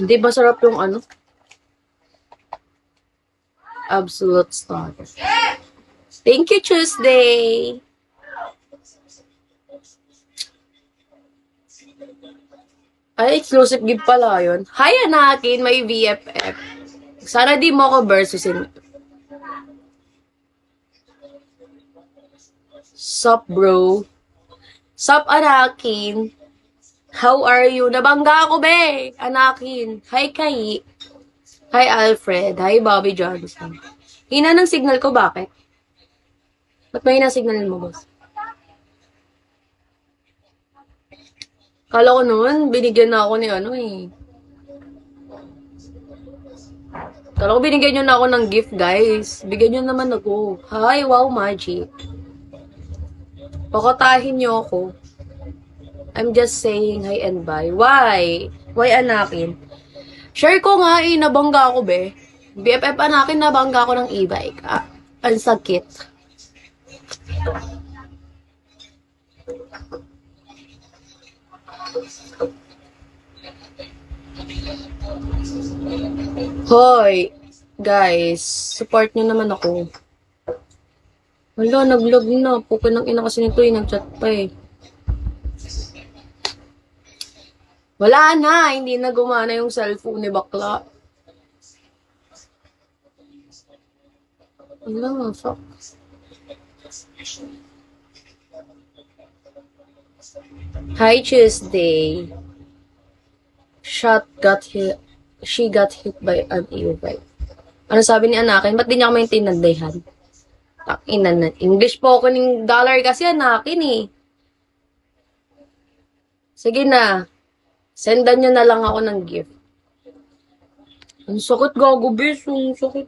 Hindi ba sarap yung ano? Absolute star. Thank you, Tuesday! Ay, exclusive gift pala yun. Hi, Anakin! May VFF. Sana di mo ako versusin. Sup, bro? Sup, Anakin? How are you? Nabangga ako, be! Anakin. Hi, Kai. Hi, Alfred. Hi, Bobby Johnson. Hina ng signal ko, bakit? Ba't may hina signal mo, boss? Kala ko noon, binigyan na ako ni ano eh. Kala ko binigyan nyo na ako ng gift, guys. Bigyan nyo naman ako. Hi, wow, magic. Pakotahin nyo ako. I'm just saying hi and bye. Why? Why, Anakin? Share ko nga eh, nabangga ako, be. BFF Anakin, nabangga ako ng e-bike. Ah, ang sakit. Hoy, guys, support nyo naman ako. Wala, nag-vlog na. Pukin ng ina kasi nito eh, nag-chat pa eh. Wala na, hindi na gumana yung cellphone ni bakla. Wala, fuck. Hi, Tuesday. She got hit by an e-bike. Ano sabi ni Anakin? Ba't di niya ako maintindihan? Takinan na. English po ako ng dollar kasi Anakin eh. Sige na. Sendan nyo na lang ako ng gift. Ang sakit gago, bis. Ang sakit.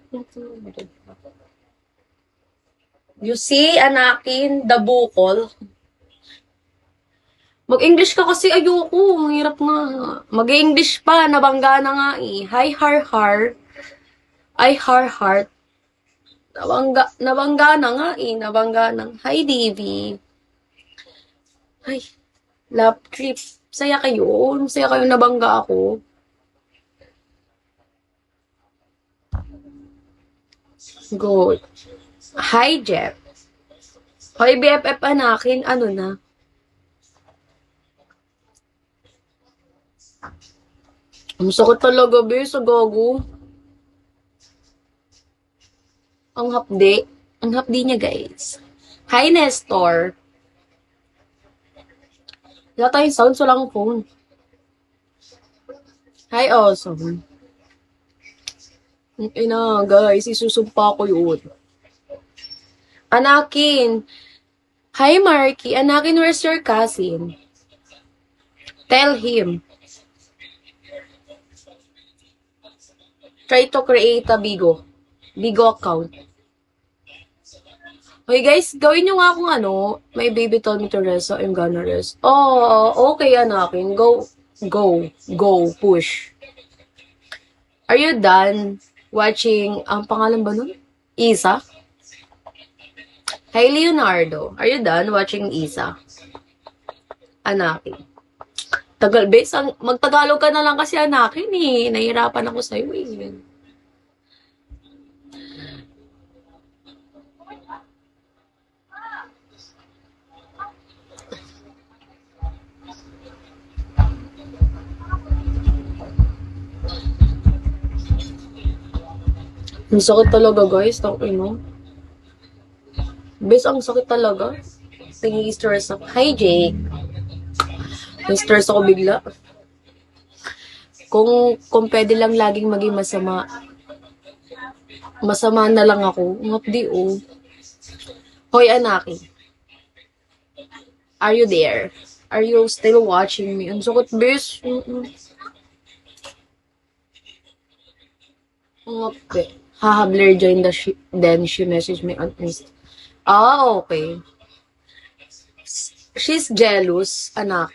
You see, Anakin, the bukol. Mag-English ka kasi ayoko. Ang hirap nga. Mag-English pa. Nabangga na nga eh. Hi, har. Ay, heart. Nabangga na nga eh. Nabangga na. Hi, Davy. Ay, love trip. Saya kayo. Saya kayo nabangga ako. Good. Hi, Jeff. Hoy, BFF Anakin. Ano na? Ang sakit talaga, be. Sa gago. Ang hapdi. Ang hapdi niya, guys. Hi, Nestor. Wala tayong sounds, wala akong phone. Hi, awesome. Ina, guys, isusumpa ko yun. Anakin. Hi, Marky. Anakin, where's your cousin? Tell him. Try to create a Bigo account. Okay, guys, gawin nyo nga kung ano. My baby told me to rest, so I'm gonna rest. Oh, okay, Anakin. Go, push. Are you done watching, ang pangalan ba nun? Isa? Hi, Leonardo. Are you done watching Isa? Anakin. Magtagalog ka na lang kasi Anakin eh. Nahihirapan ako sa'yo eh. Ang sakit talaga, guys. No? Bes, ang sakit talaga. Tingin stress ako. Hi, Jake. Na-stress ako bigla. Kung pwede lang laging maging masama, masama na lang ako. Ngapdi, oh. Hoy, Anakin. Are you there? Are you still watching me? Ang sakit, bes. Okay. Haha, Blair joined then she messaged me on Insta. Ah, okay. She's jealous, anak.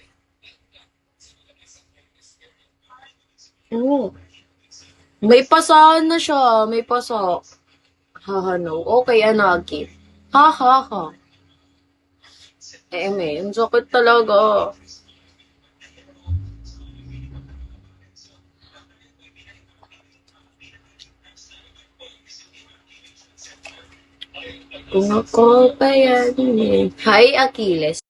May pasahan na siya. May pasa. Haha, no. Okay, Anaki. Ha. Ang sakit talaga. Kung ako pa yan eh. Hi, Achilles.